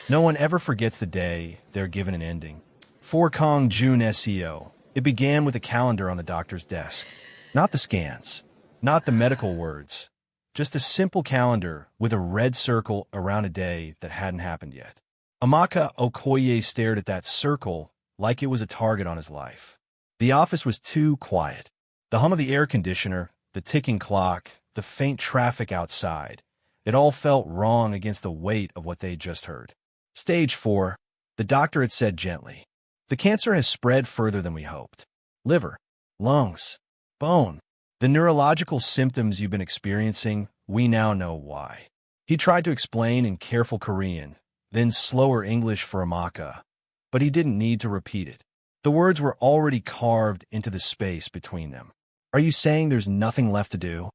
No one ever forgets the day they're given an ending. For Kang Joon-seo, it began with a calendar on the doctor's desk. Not the scans, not the medical words, just a simple calendar with a red circle around a day that hadn't happened yet. Amaka Okoye stared at that circle like it was a target on his life. The office was too quiet. The hum of the air conditioner, the ticking clock, the faint traffic outside, it all felt wrong against the weight of what they'd just heard. Stage 4, the doctor had said gently. The cancer has spread further than we hoped. Liver, lungs, bone. The neurological symptoms you've been experiencing, we now know why. He tried to explain in careful Korean, then slower English for Amaka, but he didn't need to repeat it. The words were already carved into the space between them. Are you saying there's nothing left to do?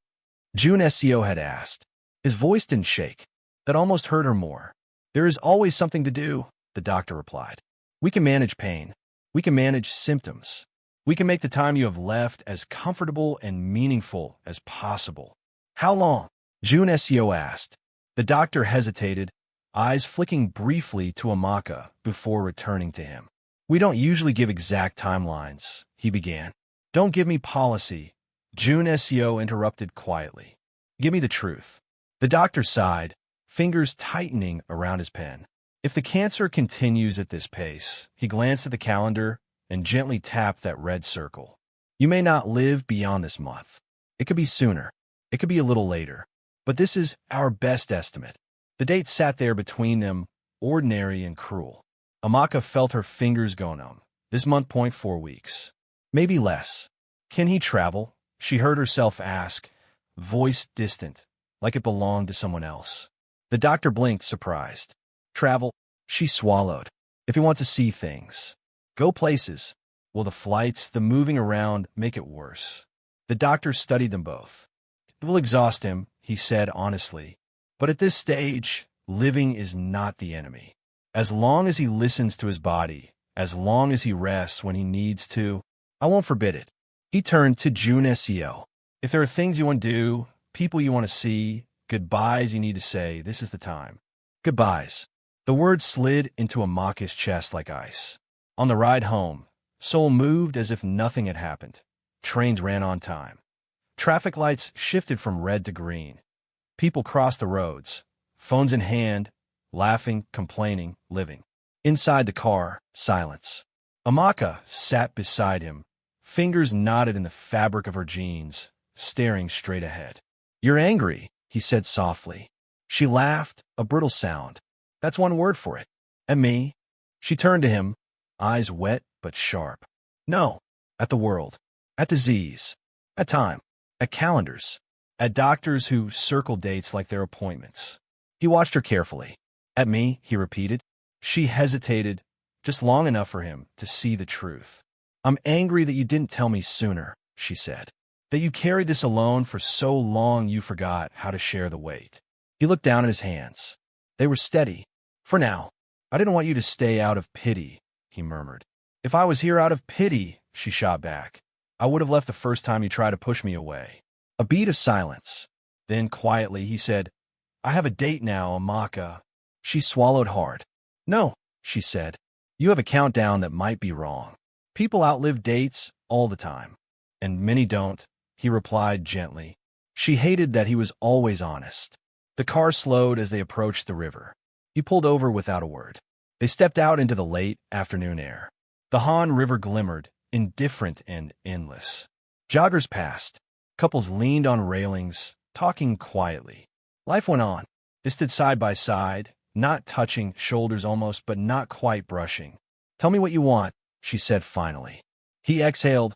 Joon-seo had asked. His voice didn't shake. That almost hurt her more. There is always something to do, the doctor replied. We can manage pain. We can manage symptoms. We can make the time you have left as comfortable and meaningful as possible. How long? Joon-seo asked. The doctor hesitated, eyes flicking briefly to Amaka before returning to him. We don't usually give exact timelines, he began. Don't give me policy, Joon-seo interrupted quietly. Give me the truth. The doctor sighed, fingers tightening around his pen. If the cancer continues at this pace, he glanced at the calendar and gently tapped that red circle. You may not live beyond this month. It could be sooner. It could be a little later. But this is our best estimate. The date sat there between them, ordinary and cruel. Amaka felt her fingers go numb. This month, 4 weeks. Maybe less. Can he travel? She heard herself ask, voice distant, like it belonged to someone else. The doctor blinked, surprised. Travel? She swallowed. If he wants to see things. Go places. Will the flights, the moving around, make it worse? The doctor studied them both. It will exhaust him, he said honestly. But at this stage, living is not the enemy. As long as he listens to his body, as long as he rests when he needs to, I won't forbid it. He turned to Joon-seo. If there are things you want to do, people you want to see, goodbyes you need to say, this is the time. Goodbyes. The words slid into Amaka's chest like ice. On the ride home, Seoul moved as if nothing had happened. Trains ran on time. Traffic lights shifted from red to green. People crossed the roads, phones in hand, laughing, complaining, living. Inside the car, silence. Amaka sat beside him, fingers knotted in the fabric of her jeans, staring straight ahead. You're angry, he said softly. She laughed, a brittle sound. That's one word for it. At me? She turned to him, eyes wet but sharp. No, at the world, at disease, at time, at calendars, at doctors who circle dates like their appointments. He watched her carefully. At me, he repeated. She hesitated, just long enough for him to see the truth. I'm angry that you didn't tell me sooner, she said. That you carried this alone for so long you forgot how to share the weight. He looked down at his hands. They were steady. For now. I didn't want you to stay out of pity, he murmured. If I was here out of pity, she shot back, I would have left the first time you tried to push me away. A beat of silence. Then, quietly, he said, I have a date now, Amaka. She swallowed hard. No, she said. You have a countdown that might be wrong. People outlive dates all the time. And many don't, he replied gently. She hated that he was always honest. The car slowed as they approached the river. He pulled over without a word. They stepped out into the late afternoon air. The Han River glimmered, indifferent and endless. Joggers passed. Couples leaned on railings, talking quietly. Life went on. They stood side by side, not touching, shoulders almost, but not quite brushing. Tell me what you want, she said finally. He exhaled,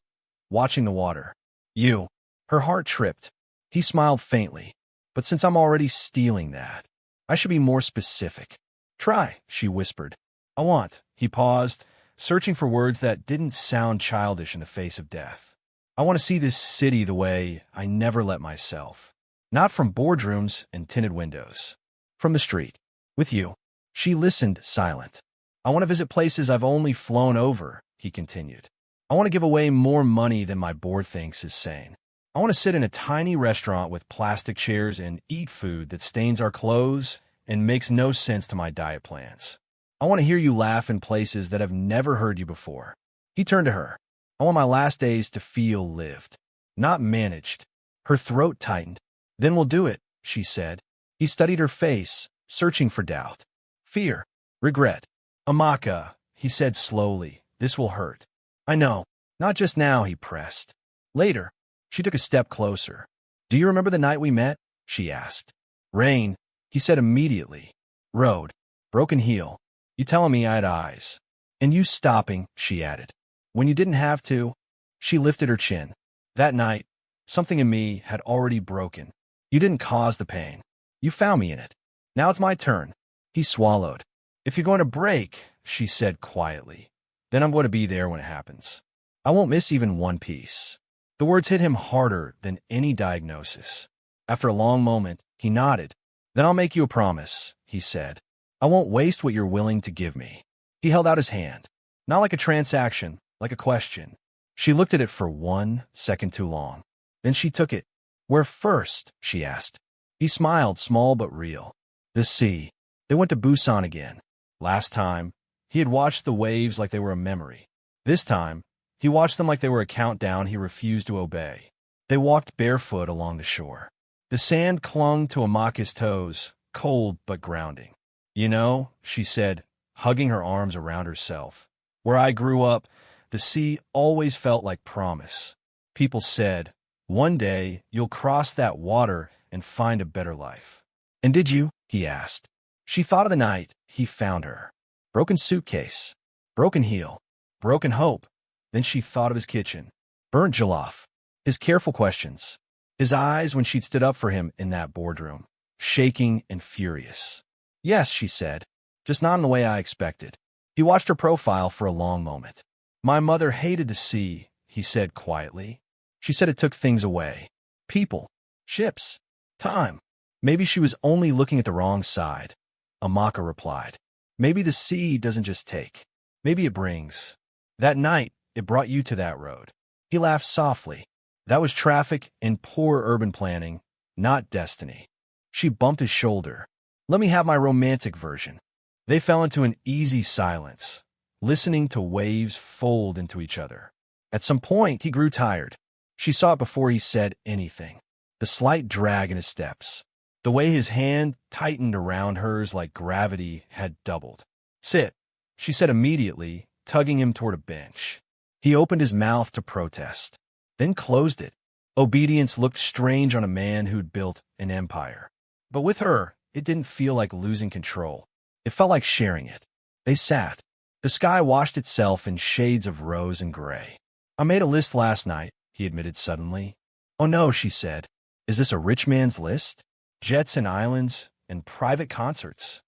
watching the water. You. Her heart tripped. He smiled faintly. But since I'm already stealing that, I should be more specific. Try, she whispered. I want. He paused, searching for words that didn't sound childish in the face of death. I want to see this city the way I never let myself. Not from boardrooms and tinted windows. From the street. With you. She listened, silent. I want to visit places I've only flown over, he continued. I want to give away more money than my board thinks is sane. I want to sit in a tiny restaurant with plastic chairs and eat food that stains our clothes and makes no sense to my diet plans. I want to hear you laugh in places that have never heard you before. He turned to her. I want my last days to feel lived, not managed. Her throat tightened. Then we'll do it, she said. He studied her face, searching for doubt, fear, regret. Amaka, he said slowly, this will hurt. I know. Not just now, he pressed. Later. She took a step closer. Do you remember the night we met? She asked. Rain, he said immediately. Road. Broken heel. You telling me I had eyes. And you stopping, she added. When you didn't have to. She lifted her chin. That night, something in me had already broken. You didn't cause the pain. You found me in it. Now it's my turn. He swallowed. If you're going to break, she said quietly, then I'm going to be there when it happens. I won't miss even one piece. The words hit him harder than any diagnosis. After a long moment, he nodded. Then I'll make you a promise, he said. I won't waste what you're willing to give me. He held out his hand. Not like a transaction, like a question. She looked at it for 1 second too long. Then she took it. Where first? She asked. He smiled, small but real. The sea. They went to Busan again. Last time, he had watched the waves like they were a memory. This time, he watched them like they were a countdown he refused to obey. They walked barefoot along the shore. The sand clung to Amaka's toes, cold but grounding. You know, she said, hugging her arms around herself. Where I grew up, the sea always felt like promise. People said, one day you'll cross that water and find a better life. And did you? He asked. She thought of the night he found her. Broken suitcase, broken heel, broken hope. Then she thought of his kitchen, burnt jollof, his careful questions, his eyes when she'd stood up for him in that boardroom, shaking and furious. Yes, she said, just not in the way I expected. He watched her profile for a long moment. My mother hated the sea, he said quietly. She said it took things away. People, ships, time. Maybe she was only looking at the wrong side. Amaka replied. Maybe the sea doesn't just take. Maybe it brings. That night, it brought you to that road. He laughed softly. That was traffic and poor urban planning, not destiny. She bumped his shoulder. Let me have my romantic version. They fell into an easy silence, listening to waves fold into each other. At some point, he grew tired. She saw it before he said anything. The slight drag in his steps. The way his hand tightened around hers like gravity had doubled. Sit, she said immediately, tugging him toward a bench. He opened his mouth to protest, then closed it. Obedience looked strange on a man who'd built an empire. But with her, it didn't feel like losing control. It felt like sharing it. They sat. The sky washed itself in shades of rose and gray. I made a list last night, he admitted suddenly. Oh no, she said. Is this a rich man's list? Jets and islands and private concerts?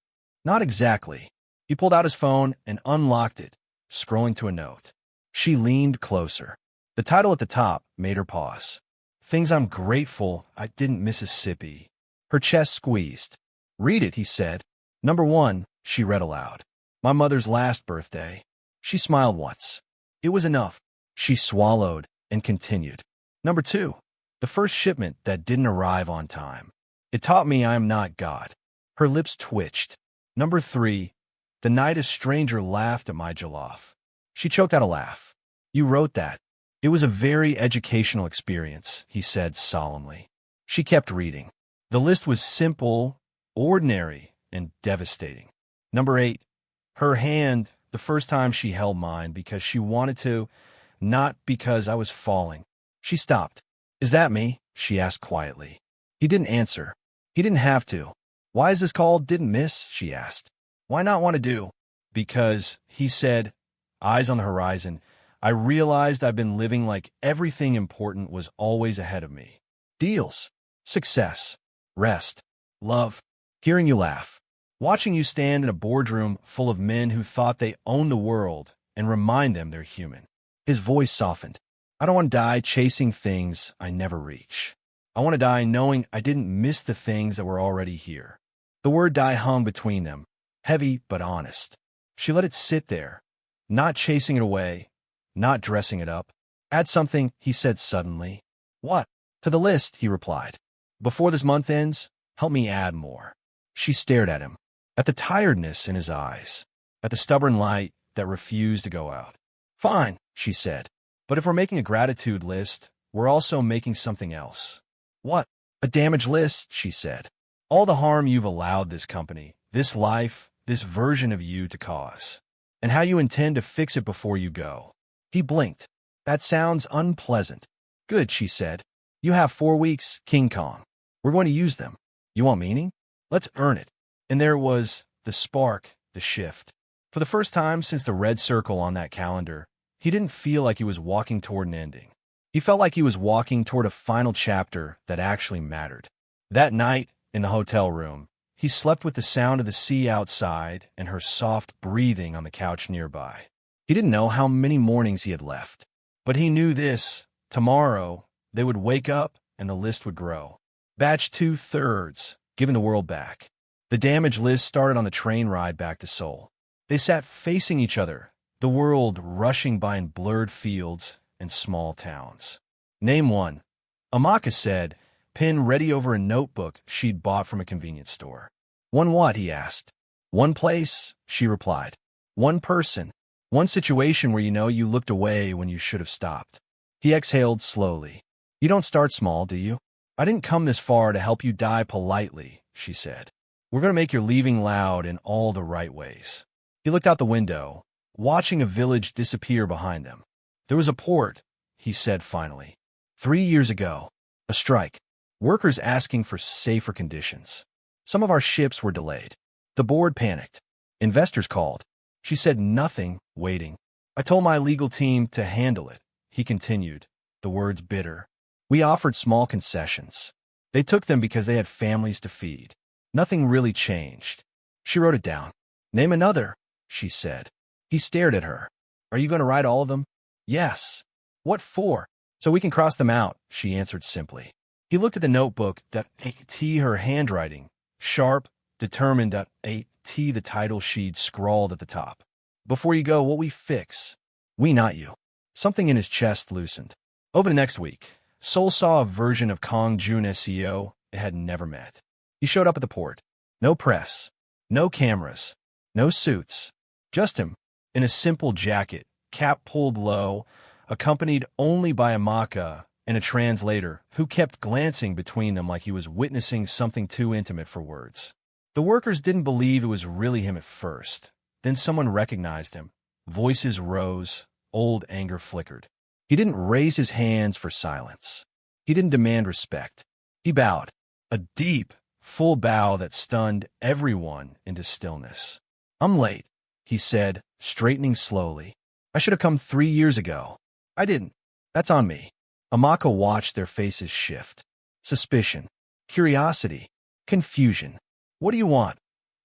Not exactly. He pulled out his phone and unlocked it, scrolling to a note. She leaned closer. The title at the top made her pause. Things I'm grateful I didn't Mississippi. Her chest squeezed. Read it, he said. Number 1, she read aloud. My mother's last birthday. She smiled once. It was enough. She swallowed and continued. Number 2, the first shipment that didn't arrive on time. It taught me I am not God. Her lips twitched. Number 3, the night a stranger laughed at my jollof. She choked out a laugh. You wrote that. It was a very educational experience, he said solemnly. She kept reading. The list was simple, ordinary, and devastating. Number 8, her hand, the first time she held mine because she wanted to, not because I was falling. She stopped. Is that me? She asked quietly. He didn't answer. He didn't have to. Why is this called Didn't Miss? She asked. Why not want to do? Because, he said, eyes on the horizon, I realized I've been living like everything important was always ahead of me. Deals, success, rest, love, hearing you laugh, watching you stand in a boardroom full of men who thought they owned the world and remind them they're human. His voice softened. I don't want to die chasing things I never reach. I want to die knowing I didn't miss the things that were already here. The word die hung between them, heavy but honest. She let it sit there, not chasing it away, not dressing it up. Add something, he said suddenly. What? To the list, he replied. Before this month ends, help me add more. She stared at him, at the tiredness in his eyes. at the stubborn light that refused to go out. Fine, she said. But if we're making a gratitude list, we're also making something else. What? A damage list, she said. All the harm you've allowed this company, this life, this version of you to cause. And how you intend to fix it before you go. He blinked. That sounds unpleasant. Good, she said. You have 4 weeks, King Kong. We're going to use them. You want meaning? Let's earn it. And there was the spark, the shift. For the first time since the red circle on that calendar, he didn't feel like he was walking toward an ending. He felt like he was walking toward a final chapter that actually mattered. That night, in the hotel room, he slept with the sound of the sea outside and her soft breathing on the couch nearby. He didn't know how many mornings he had left, but he knew this: tomorrow, they would wake up and the list would grow. Batch 2/3, giving the world back. The damage list started on the train ride back to Seoul. They sat facing each other, the world rushing by in blurred fields and small towns. Name one. Amaka said, pen ready over a notebook she'd bought from a convenience store. One what? He asked. One place, she replied. One person. One situation where you looked away when you should have stopped. He exhaled slowly. You don't start small, do you? I didn't come this far to help you die politely, she said. We're going to make your leaving loud in all the right ways. He looked out the window, watching a village disappear behind them. There was a port, he said finally. 3 years ago, a strike. Workers asking for safer conditions. Some of our ships were delayed. The board panicked. Investors called. She said nothing, waiting. I told my legal team to handle it, he continued, the words bitter. We offered small concessions. They took them because they had families to feed. Nothing really changed. She wrote it down. Name another, she said. He stared at her. Are you going to write all of them? Yes. What for? So we can cross them out, she answered simply. He looked at the notebook, her handwriting, sharp, determined, the title she'd scrawled at the top. Before you go, what we fix? We, not you. Something in his chest loosened. Over the next week, Seoul saw a version of Kang Joon-seo it had never met. He showed up at the port. No press, no cameras, no suits. Just him, in a simple jacket, cap pulled low, accompanied only by Amaka and a translator who kept glancing between them like he was witnessing something too intimate for words. The workers didn't believe it was really him at first. Then someone recognized him. Voices rose, old anger flickered. He didn't raise his hands for silence. He didn't demand respect. He bowed, a deep, full bow that stunned everyone into stillness. I'm late, he said, straightening slowly. I should have come 3 years ago. I didn't. That's on me. Amaka watched their faces shift. Suspicion, curiosity, confusion. What do you want?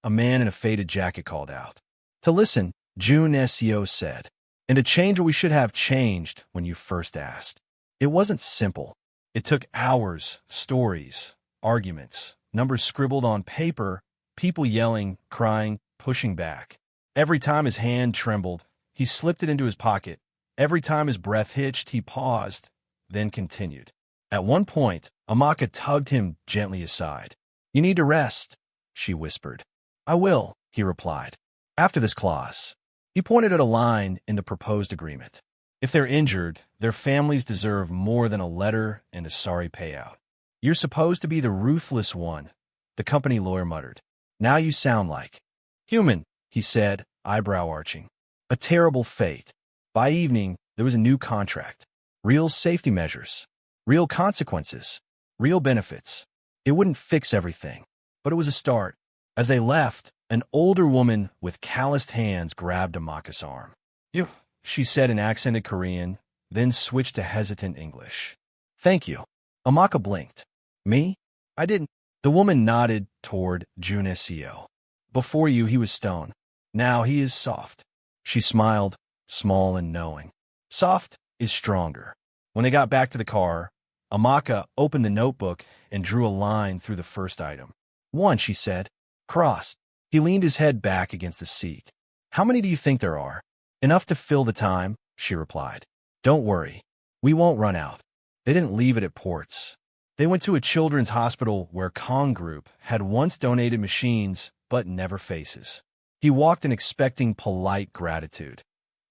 A man in a faded jacket called out. To listen, Joon-seo said, and to change what we should have changed when you first asked. It wasn't simple. It took hours, stories, arguments, numbers scribbled on paper, people yelling, crying, pushing back. Every time his hand trembled, he slipped it into his pocket. Every time his breath hitched, he paused, then continued. At one point, Amaka tugged him gently aside. You need to rest, she whispered. I will, he replied. After this clause. He pointed at a line in the proposed agreement. If they're injured, their families deserve more than a letter and a sorry payout. You're supposed to be the ruthless one, the company lawyer muttered. Now you sound like. Human, he said, eyebrow arching. A terrible fate. By evening, there was a new contract. Real safety measures. Real consequences. Real benefits. It wouldn't fix everything, but it was a start. As they left, an older woman with calloused hands grabbed Amaka's arm. You, she said in accented Korean, then switched to hesitant English. Thank you. Amaka blinked. Me? I didn't. The woman nodded toward Joon-seo. Before you, he was stone. Now he is soft. She smiled, small and knowing. Soft is stronger. When they got back to the car, Amaka opened the notebook and drew a line through the first item. One, she said. Crossed. He leaned his head back against the seat. How many do you think there are? Enough to fill the time, she replied. Don't worry. We won't run out. They didn't leave it at ports. They went to a children's hospital where Kang Group had once donated machines, but never faces. He walked in expecting polite gratitude.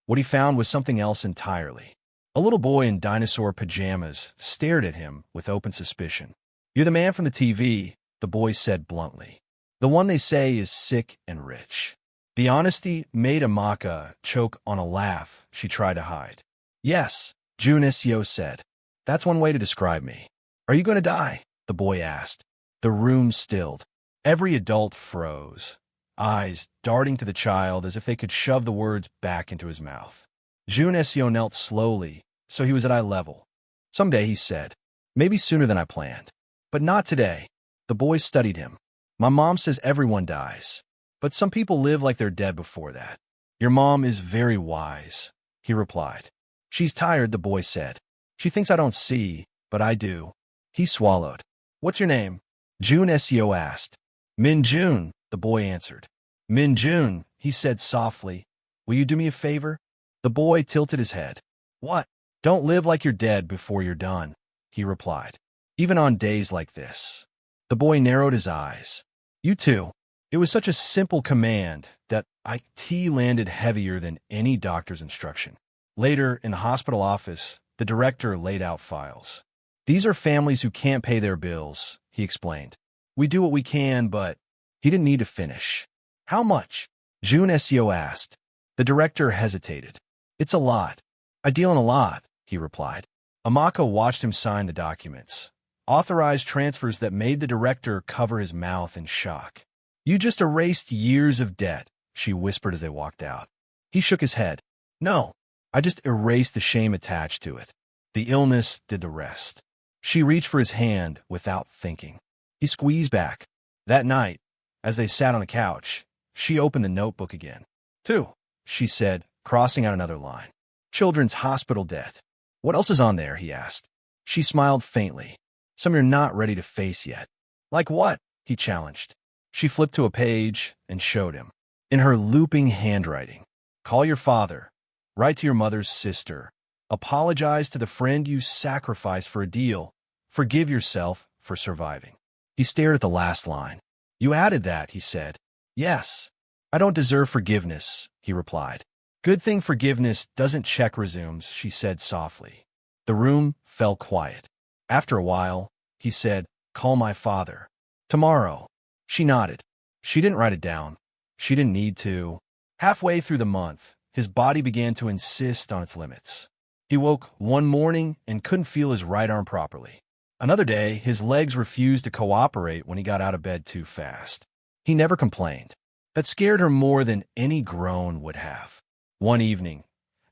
What he found was something else entirely. A little boy in dinosaur pajamas stared at him with open suspicion. "You're the man from the TV," the boy said bluntly. "The one they say is sick and rich." The honesty made Amaka choke on a laugh she tried to hide. "Yes," Joon-seo said. "That's one way to describe me." "Are you going to die?" the boy asked. The room stilled. Every adult froze, eyes darting to the child as if they could shove the words back into his mouth. Joon-seo knelt slowly, so he was at eye level. "Someday," he said. "Maybe sooner than I planned. But not today." The boy studied him. "My mom says everyone dies, but some people live like they're dead before that." "Your mom is very wise," he replied. "She's tired," the boy said. "She thinks I don't see, but I do." He swallowed. "What's your name?" Joon-seo asked. "Min-jun," the boy answered. "Min-jun," he said softly. "Will you do me a favor?" The boy tilted his head. "What?" "Don't live like you're dead before you're done," he replied. "Even on days like this." The boy narrowed his eyes. "You too." It was such a simple command that IT landed heavier than any doctor's instruction. Later, in the hospital office, the director laid out files. "These are families who can't pay their bills," he explained. "We do what we can, but—" He didn't need to finish. "How much?" Joon-seo asked. The director hesitated. "It's a lot. I deal in a lot," he replied. Amaka watched him sign the documents. Authorized transfers that made the director cover his mouth in shock. "You just erased years of debt," she whispered as they walked out. He shook his head. "No, I just erased the shame attached to it. The illness did the rest." She reached for his hand without thinking. He squeezed back. That night, as they sat on the couch, she opened the notebook again. "Two," she said, crossing out another line. "Children's hospital debt." "What else is on there?" he asked. She smiled faintly. "Some you're not ready to face yet." "Like what?" he challenged. She flipped to a page and showed him. In her looping handwriting, "Call your father. Write to your mother's sister. Apologize to the friend you sacrificed for a deal. Forgive yourself for surviving." He stared at the last line. "You added that," he said. "Yes. I don't deserve forgiveness," he replied. "Good thing forgiveness doesn't check resumes," she said softly. The room fell quiet. After a while, he said, "Call my father. Tomorrow." She nodded. She didn't write it down. She didn't need to. Halfway through the month, his body began to insist on its limits. He woke one morning and couldn't feel his right arm properly. Another day, his legs refused to cooperate when he got out of bed too fast. He never complained. That scared her more than any groan would have. One evening,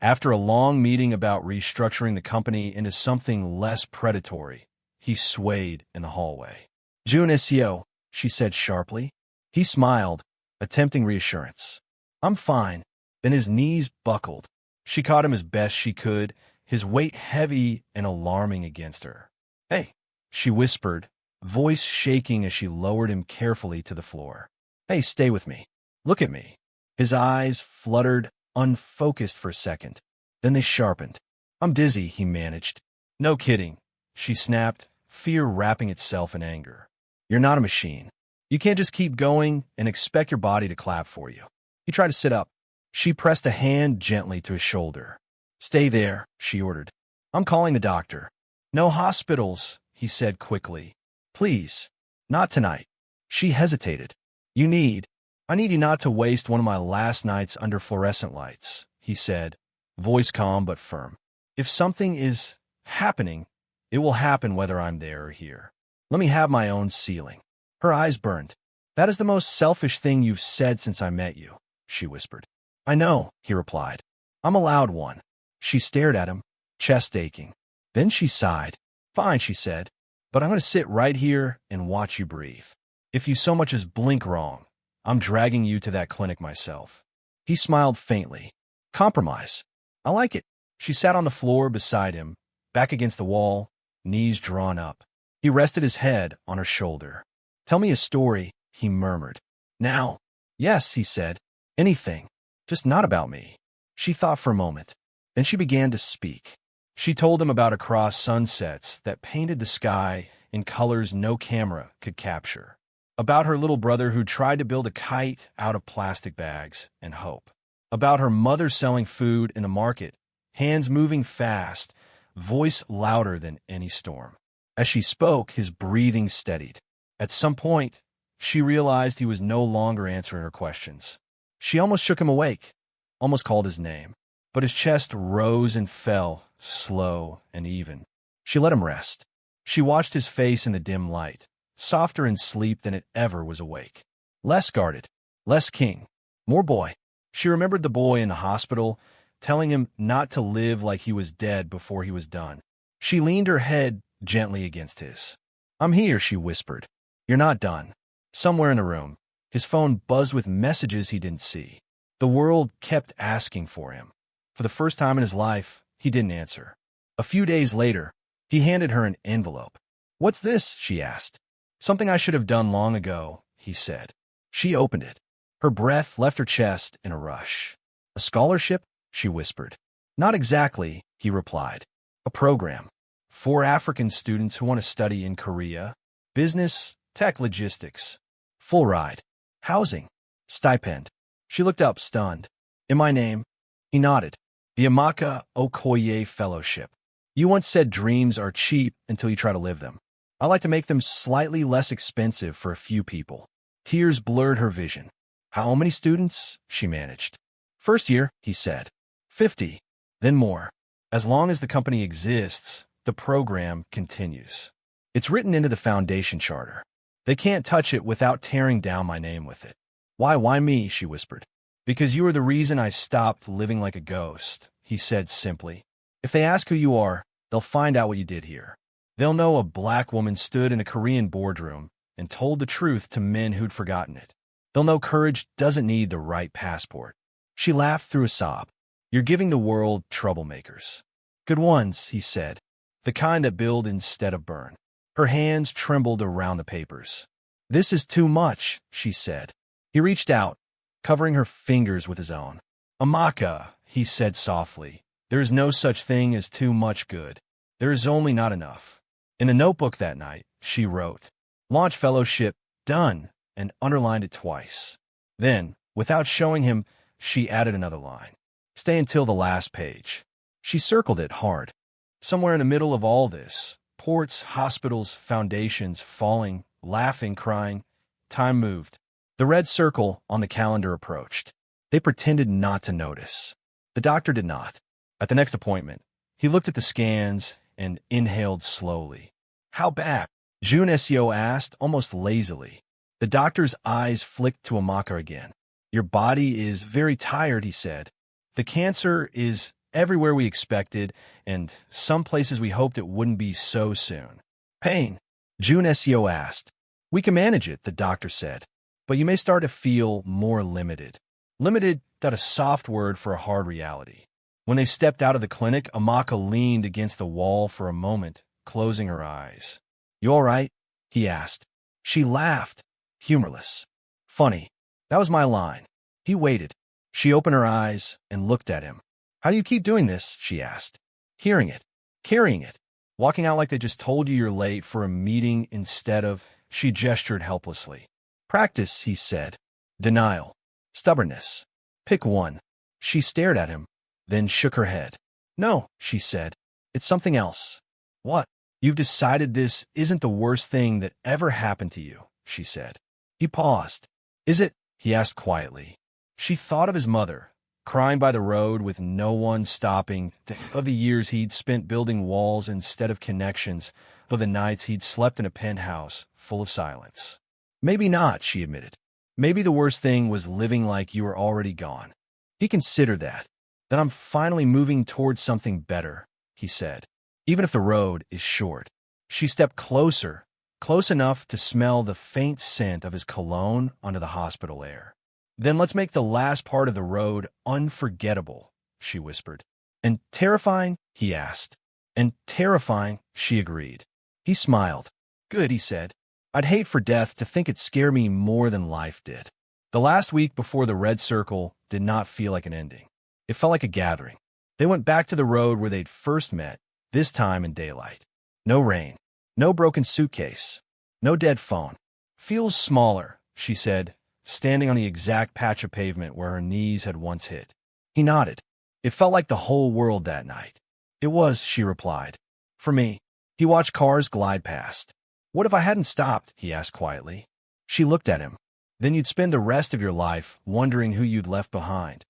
after a long meeting about restructuring the company into something less predatory, he swayed in the hallway. "Joon-seo," she said sharply. He smiled, attempting reassurance. "I'm fine." Then his knees buckled. She caught him as best she could, his weight heavy and alarming against her. "Hey," she whispered, voice shaking as she lowered him carefully to the floor. "Hey, stay with me. Look at me." His eyes fluttered, unfocused for a second. Then they sharpened. "I'm dizzy," he managed. "No kidding," she snapped, fear wrapping itself in anger. "You're not a machine. You can't just keep going and expect your body to clap for you." He tried to sit up. She pressed a hand gently to his shoulder. "Stay there," she ordered. "I'm calling the doctor." "No hospitals," he said quickly. "Please, not tonight." She hesitated. I need you not to waste one of my last nights under fluorescent lights," he said, voice calm but firm. "If something is happening, it will happen whether I'm there or here. Let me have my own ceiling." Her eyes burned. "That is the most selfish thing you've said since I met you," she whispered. "I know," he replied. "I'm a loud one." She stared at him, chest aching. Then she sighed. "Fine," she said, "but I'm going to sit right here and watch you breathe. If you so much as blink wrong, I'm dragging you to that clinic myself." He smiled faintly. "Compromise. I like it." She sat on the floor beside him, back against the wall, knees drawn up. He rested his head on her shoulder. "Tell me a story," he murmured. "Now?" "Yes," he said. "Anything. Just not about me." She thought for a moment. Then she began to speak. She told him about across sunsets that painted the sky in colors no camera could capture. About her little brother who tried to build a kite out of plastic bags and hope. About her mother selling food in a market, hands moving fast, voice louder than any storm. As she spoke, his breathing steadied. At some point, she realized he was no longer answering her questions. She almost shook him awake, almost called his name. But his chest rose and fell, slow and even. She let him rest. She watched his face in the dim light, softer in sleep than it ever was awake. Less guarded, less king, more boy. She remembered the boy in the hospital, telling him not to live like he was dead before he was done. She leaned her head gently against his. "I'm here," she whispered. "You're not done." Somewhere in the room, his phone buzzed with messages he didn't see. The world kept asking for him. For the first time in his life, he didn't answer. A few days later, he handed her an envelope. "What's this?" she asked. "Something I should have done long ago," he said. She opened it. Her breath left her chest in a rush. "A scholarship?" she whispered. "Not exactly," he replied. "A program. For African students who want to study in Korea. Business, tech, logistics. Full ride. Housing. Stipend." She looked up, stunned. "In my name?" He nodded. "The Amaka Okoye Fellowship. You once said dreams are cheap until you try to live them. I like to make them slightly less expensive for a few people." Tears blurred her vision. "How many students?" she managed. "First year," he said. 50. Then more. As long as the company exists, the program continues. It's written into the foundation charter. They can't touch it without tearing down my name with it. Why me?" she whispered. "Because you are the reason I stopped living like a ghost," he said simply. "If they ask who you are, they'll find out what you did here. They'll know a black woman stood in a Korean boardroom and told the truth to men who'd forgotten it. They'll know courage doesn't need the right passport." She laughed through a sob. "You're giving the world troublemakers." "Good ones," he said. "The kind that build instead of burn." Her hands trembled around the papers. "This is too much," she said. He reached out, covering her fingers with his own. "Amaka," he said softly, "there is no such thing as too much good. There is only not enough." In a notebook that night, she wrote, "Launch Fellowship, done," and underlined it twice. Then, without showing him, she added another line. "Stay until the last page." She circled it hard. Somewhere in the middle of all this, ports, hospitals, foundations, falling, laughing, crying, time moved. The red circle on the calendar approached. They pretended not to notice. The doctor did not. At the next appointment, he looked at the scans and inhaled slowly. "How bad?" Joon-seo asked, almost lazily. The doctor's eyes flicked to Amaka again. "Your body is very tired," he said. "The cancer is everywhere we expected, and some places we hoped it wouldn't be so soon." "Pain?" Joon-seo asked. "We can manage it," the doctor said. "But you may start to feel more limited." Limited, that a soft word for a hard reality. When they stepped out of the clinic, Amaka leaned against the wall for a moment, closing her eyes. "You all right?" he asked. She laughed, humorless. "Funny. That was my line." He waited. She opened her eyes and looked at him. "How do you keep doing this?" she asked. "Hearing it. Carrying it. Walking out like they just told you you're late for a meeting instead of..." She gestured helplessly. "Practice," he said. "Denial. Stubbornness. Pick one." She stared at him, then shook her head. "No," she said. "It's something else." "What?" "You've decided this isn't the worst thing that ever happened to you," she said. He paused. "Is it?" he asked quietly. She thought of his mother, crying by the road with no one stopping, of the years he'd spent building walls instead of connections, of the nights he'd slept in a penthouse full of silence. "Maybe not," she admitted. "Maybe the worst thing was living like you were already gone." He considered that. "Then I'm finally moving towards something better," he said, "even if the road is short." She stepped closer, close enough to smell the faint scent of his cologne under the hospital air. "Then let's make the last part of the road unforgettable," she whispered. "And terrifying?" he asked. "And terrifying," she agreed. He smiled. "Good," he said. "I'd hate for death to think it scared me more than life did." The last week before the red circle did not feel like an ending. It felt like a gathering. They went back to the road where they'd first met, this time in daylight. No rain, no broken suitcase, no dead phone. Feels smaller, she said, standing on the exact patch of pavement where her knees had once hit. He nodded. It felt like the whole world that night. It was, she replied. For me. He watched cars glide past. What if I hadn't stopped? He asked quietly. She looked at him. Then you'd spend the rest of your life wondering who you'd left behind.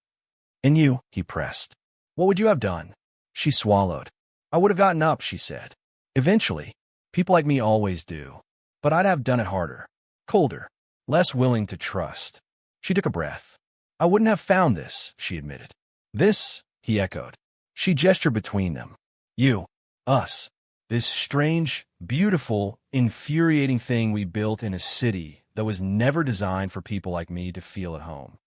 And you, he pressed. What would you have done? She swallowed. I would have gotten up, she said. Eventually. People like me always do. But I'd have done it harder. Colder. Less willing to trust. She took a breath. I wouldn't have found this, she admitted. This, he echoed. She gestured between them. You. Us. This strange, beautiful, infuriating thing we built in a city that was never designed for people like me to feel at home.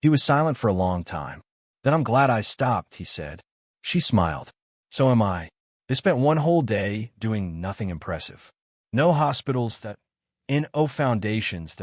He was silent for a long time. Then I'm glad I stopped, he said. She smiled. So am I. They spent one whole day doing nothing impressive. No hospitals, no foundations,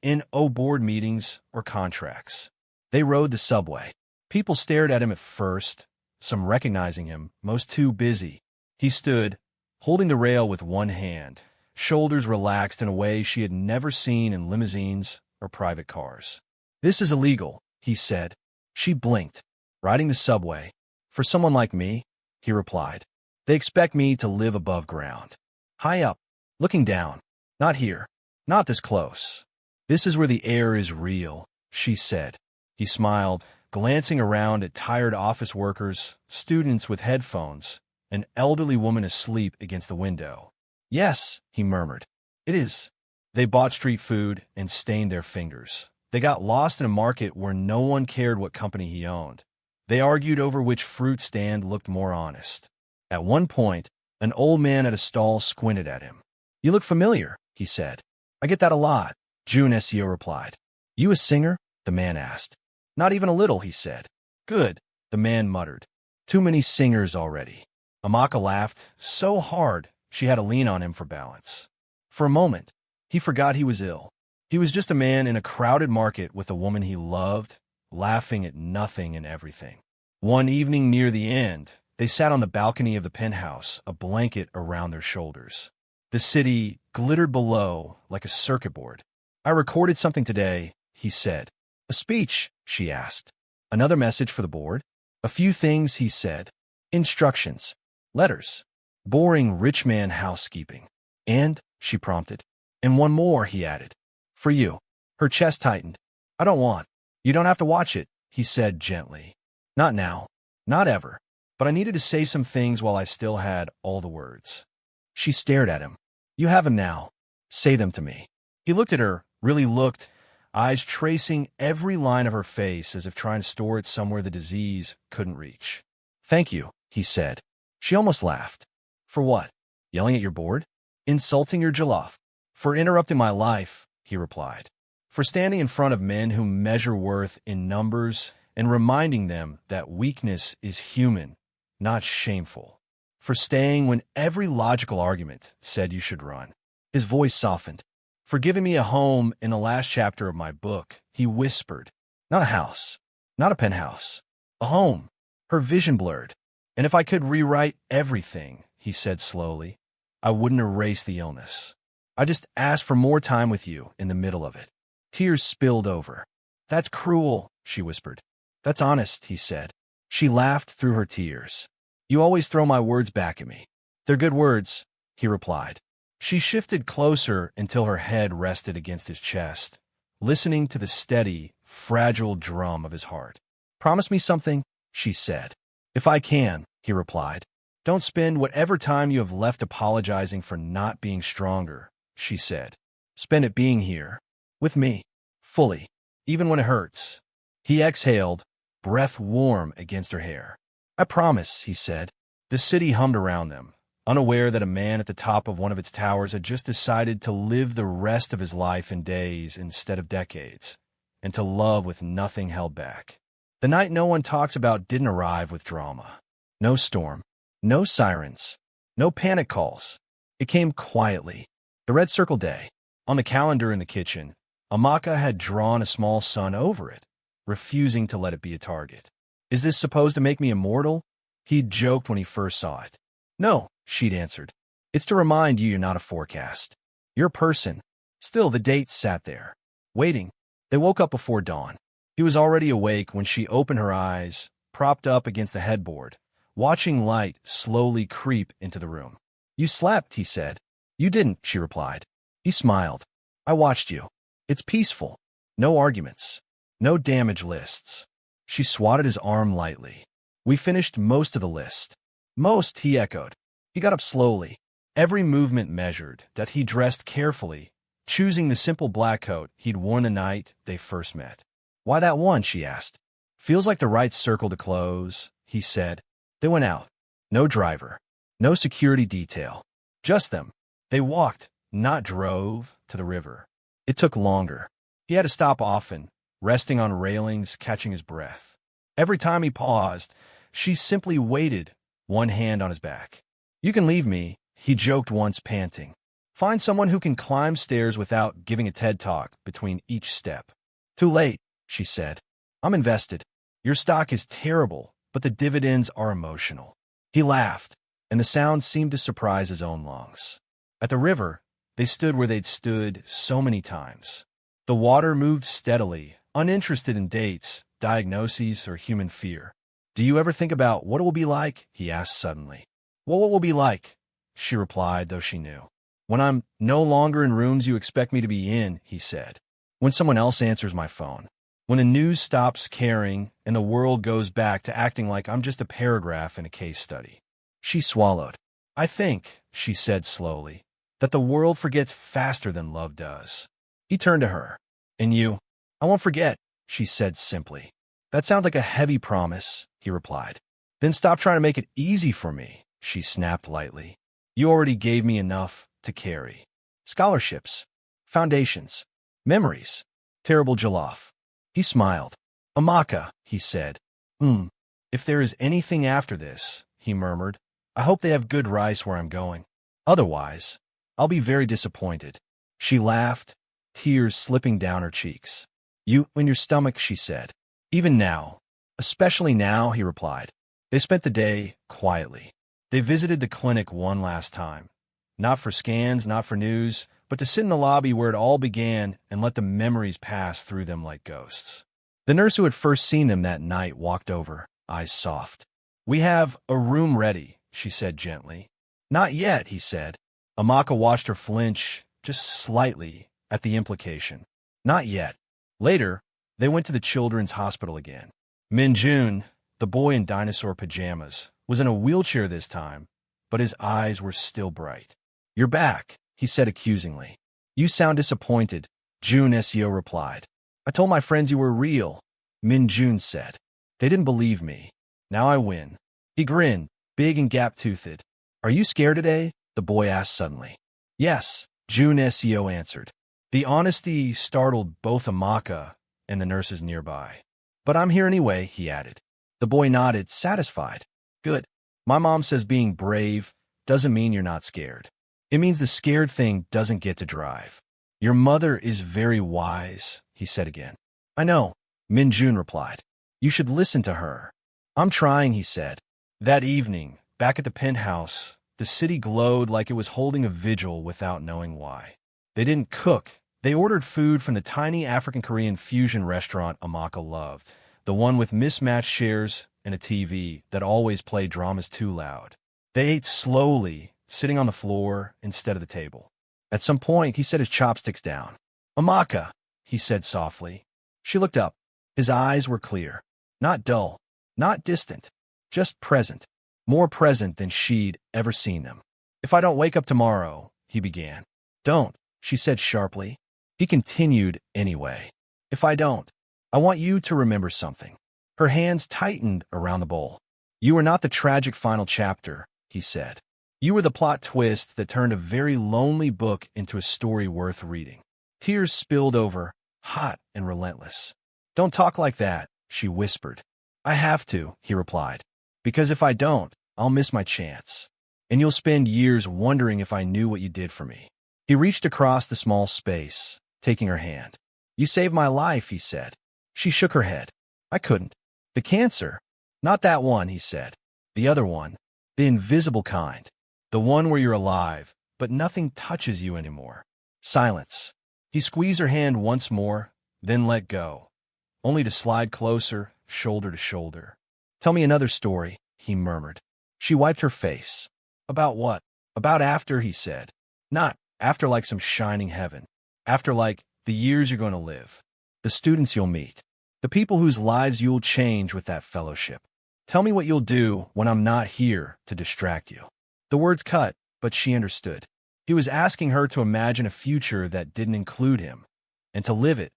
no board meetings or contracts. They rode the subway. People stared at him at first, some recognizing him, most too busy. He stood, holding the rail with one hand, shoulders relaxed in a way she had never seen in limousines or private cars. This is illegal, he said. She blinked. Riding the subway. For someone like me, he replied. They expect me to live above ground. High up, looking down. Not here. Not this close. This is where the air is real, she said. He smiled, glancing around at tired office workers, students with headphones, an elderly woman asleep against the window. Yes, he murmured. It is. They bought street food and stained their fingers. They got lost in a market where no one cared what company he owned. They argued over which fruit stand looked more honest. At one point, an old man at a stall squinted at him. You look familiar, he said. I get that a lot, Joon-seo replied. You a singer? The man asked. Not even a little, he said. Good, the man muttered. Too many singers already. Amaka laughed so hard she had to lean on him for balance. For a moment, he forgot he was ill. He was just a man in a crowded market with a woman he loved, laughing at nothing and everything. One evening near the end, they sat on the balcony of the penthouse, a blanket around their shoulders. The city glittered below like a circuit board. I recorded something today, he said. A speech, she asked. Another message for the board? A few things, he said. Instructions. Letters. Boring rich man housekeeping. And, she prompted. And one more, he added. For you. Her chest tightened. I don't want. You don't have to watch it, he said gently. Not now. Not ever. But I needed to say some things while I still had all the words. She stared at him. You have them now. Say them to me. He looked at her, really looked, eyes tracing every line of her face as if trying to store it somewhere the disease couldn't reach. Thank you, he said. She almost laughed. For what? Yelling at your board? Insulting your jollof? For interrupting my life, he replied. For standing in front of men who measure worth in numbers and reminding them that weakness is human, not shameful. For staying when every logical argument said you should run. His voice softened. For giving me a home in the last chapter of my book, he whispered. Not a house. Not a penthouse. A home. Her vision blurred. And if I could rewrite everything, he said slowly, I wouldn't erase the illness. I just asked for more time with you in the middle of it. Tears spilled over. That's cruel, she whispered. That's honest, he said. She laughed through her tears. You always throw my words back at me. They're good words, he replied. She shifted closer until her head rested against his chest, listening to the steady, fragile drum of his heart. Promise me something, she said. If I can, he replied. Don't spend whatever time you have left apologizing for not being stronger, she said. Spend it being here, with me, fully, even when it hurts. He exhaled, breath warm against her hair. I promise, he said. The city hummed around them, unaware that a man at the top of one of its towers had just decided to live the rest of his life in days instead of decades, and to love with nothing held back. The night no one talks about didn't arrive with drama. No storm, no sirens, no panic calls. It came quietly. The red circle day. On the calendar in the kitchen, Amaka had drawn a small sun over it, refusing to let it be a target. Is this supposed to make me immortal? He'd joked when he first saw it. No, she'd answered. It's to remind you you're not a forecast. You're a person, Still, the date sat there, waiting. They woke up before dawn. He was already awake when she opened her eyes, propped up against the headboard, watching light slowly creep into the room. "You slept," he said. "You didn't," she replied. He smiled. "I watched you. It's peaceful. No arguments. No damage lists." She swatted his arm lightly. "We finished most of the list." "Most," he echoed. He got up slowly, every movement measured, that he dressed carefully, choosing the simple black coat he'd worn the night they first met. "Why that one?" she asked. "Feels like the right circle to close," he said. They went out. No driver. No security detail. Just them. They walked, not drove, to the river. It took longer. He had to stop often, resting on railings, catching his breath. Every time he paused, she simply waited, one hand on his back. "You can leave me," he joked once, panting. "Find someone who can climb stairs without giving a TED talk between each step." "Too late," she said. "I'm invested. Your stock is terrible, but the dividends are emotional." He laughed, and the sound seemed to surprise his own lungs. At the river, they stood where they'd stood so many times. The water moved steadily, uninterested in dates, diagnoses, or human fear. "Do you ever think about what it will be like?" he asked suddenly. "Well, what will be like?" she replied, though she knew. "When I'm no longer in rooms you expect me to be in," he said. "When someone else answers my phone. When the news stops caring and the world goes back to acting like I'm just a paragraph in a case study." She swallowed. "I think," she said slowly, "that the world forgets faster than love does." He turned to her. "And you?" "I won't forget," she said simply. "That sounds like a heavy promise," he replied. "Then stop trying to make it easy for me," she snapped lightly. "You already gave me enough to carry. Scholarships, foundations, memories, terrible jollof." He smiled. "Amaka," he said. If there is anything after this," he murmured, "I hope they have good rice where I'm going. Otherwise, I'll be very disappointed." She laughed, tears slipping down her cheeks. "You in your stomach," she said. "Even now." "Especially now," he replied. They spent the day quietly. They visited the clinic one last time. Not for scans, not for news, but to sit in the lobby where it all began and let the memories pass through them like ghosts. The nurse who had first seen them that night walked over, eyes soft. "We have a room ready," she said gently. "Not yet," he said. Amaka watched her flinch, just slightly, at the implication. "Not yet." Later, they went to the children's hospital again. Min-jun, the boy in dinosaur pajamas, was in a wheelchair this time, but his eyes were still bright. "You're back," he said accusingly. "You sound disappointed," Joon-seo replied. "I told my friends you were real," Min-jun said. "They didn't believe me. Now I win." He grinned, big and gap-toothed. "Are you scared today?" the boy asked suddenly. "Yes," Joon-seo answered. The honesty startled both Amaka and the nurses nearby. "But I'm here anyway," he added. The boy nodded, satisfied. "Good. My mom says being brave doesn't mean you're not scared. It means the scared thing doesn't get to drive." "Your mother is very wise," he said again. "I know," Min-jun replied. "You should listen to her." "I'm trying," he said. That evening, back at the penthouse, the city glowed like it was holding a vigil without knowing why. They didn't cook. They ordered food from the tiny African-Korean fusion restaurant Amaka loved, the one with mismatched chairs and a TV that always played dramas too loud. They ate slowly, sitting on the floor instead of the table. At some point, he set his chopsticks down. "Amaka," he said softly. She looked up. His eyes were clear. Not dull. Not distant. Just present. More present than she'd ever seen them. "If I don't wake up tomorrow," he began. "Don't," she said sharply. He continued anyway. "If I don't, I want you to remember something." Her hands tightened around the bowl. "You were not the tragic final chapter," he said. "You were the plot twist that turned a very lonely book into a story worth reading." Tears spilled over, hot and relentless. "Don't talk like that," she whispered. "I have to," he replied. "Because if I don't, I'll miss my chance. And you'll spend years wondering if I knew what you did for me." He reached across the small space, taking her hand. "You saved my life," he said. She shook her head. "I couldn't." "The cancer?" "Not that one," he said. "The other one. The invisible kind. The one where you're alive, but nothing touches you anymore." Silence. He squeezed her hand once more, then let go, only to slide closer, shoulder to shoulder. Tell me another story, he murmured. She wiped her face. About what? About after, he said. Not after like some shining heaven. After like the years you're going to live. The students you'll meet. The people whose lives you'll change with that fellowship. Tell me what you'll do when I'm not here to distract you. The words cut, but she understood. He was asking her to imagine a future that didn't include him, and to live it,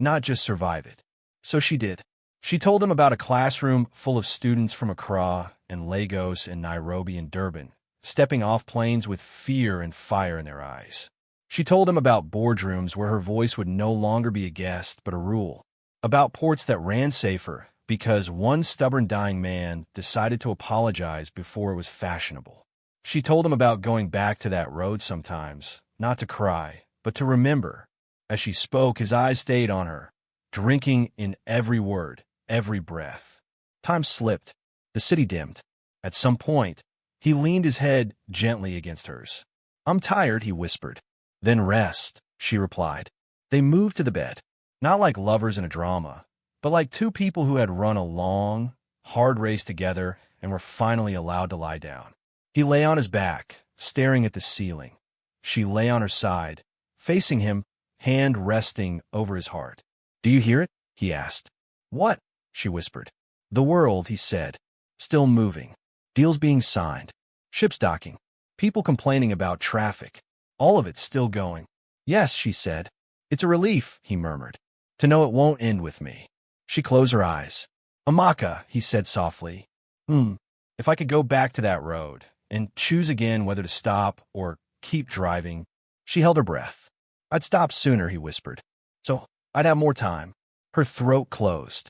not just survive it. So she did. She told him about a classroom full of students from Accra and Lagos and Nairobi and Durban, stepping off planes with fear and fire in their eyes. She told him about boardrooms where her voice would no longer be a guest but a rule, about ports that ran safer because one stubborn dying man decided to apologize before it was fashionable. She told him about going back to that road sometimes, not to cry, but to remember. As she spoke, his eyes stayed on her, drinking in every word, every breath. Time slipped. The city dimmed. At some point, he leaned his head gently against hers. I'm tired, he whispered. Then rest, she replied. They moved to the bed, not like lovers in a drama, but like two people who had run a long, hard race together and were finally allowed to lie down. He lay on his back, staring at the ceiling. She lay on her side, facing him, hand resting over his heart. Do you hear it? He asked. What? She whispered. The world, he said, still moving. Deals being signed. Ships docking. People complaining about traffic. All of it still going. Yes, she said. It's a relief, he murmured, to know it won't end with me. She closed her eyes. Amaka, he said softly. If I could go back to that road and choose again whether to stop or keep driving. She held her breath. I'd stop sooner, he whispered. So I'd have more time. Her throat closed.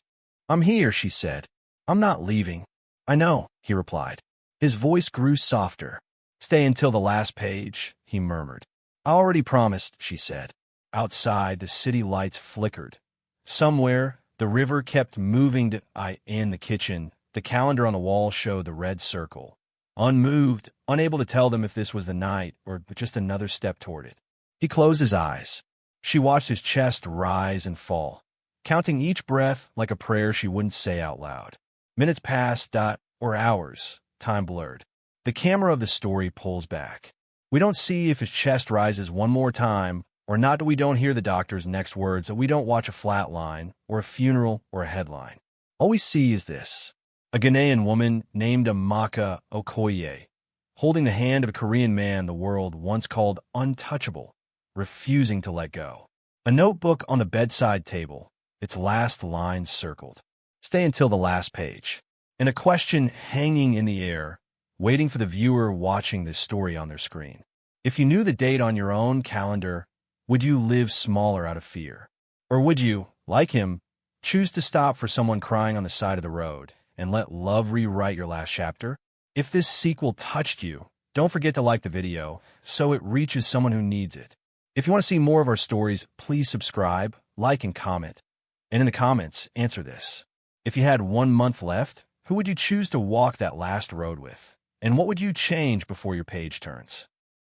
I'm here, she said. I'm not leaving. I know, he replied. His voice grew softer. Stay until the last page, he murmured. I already promised, she said. Outside, the city lights flickered. Somewhere, the river kept moving in the kitchen. The calendar on the wall showed the red circle. Unmoved, unable to tell them if this was the night or just another step toward it. He closed his eyes. She watched his chest rise and fall, counting each breath like a prayer she wouldn't say out loud. Minutes passed, or hours, time blurred. The camera of the story pulls back. We don't see if his chest rises one more time, or not that we don't hear the doctor's next words, that we don't watch a flat line, or a funeral, or a headline. All we see is this. A Ghanaian woman named Amaka Okoye, holding the hand of a Korean man the world once called untouchable, refusing to let go. A notebook on the bedside table, its last line circled. Stay until the last page. And a question hanging in the air, waiting for the viewer watching this story on their screen. If you knew the date on your own calendar, would you live smaller out of fear? Or would you, like him, choose to stop for someone crying on the side of the road and let love rewrite your last chapter? If this sequel touched you, don't forget to like the video so it reaches someone who needs it. If you want to see more of our stories, please subscribe, like, and comment. And in the comments, answer this. If you had 1 month left, who would you choose to walk that last road with? And what would you change before your page turns?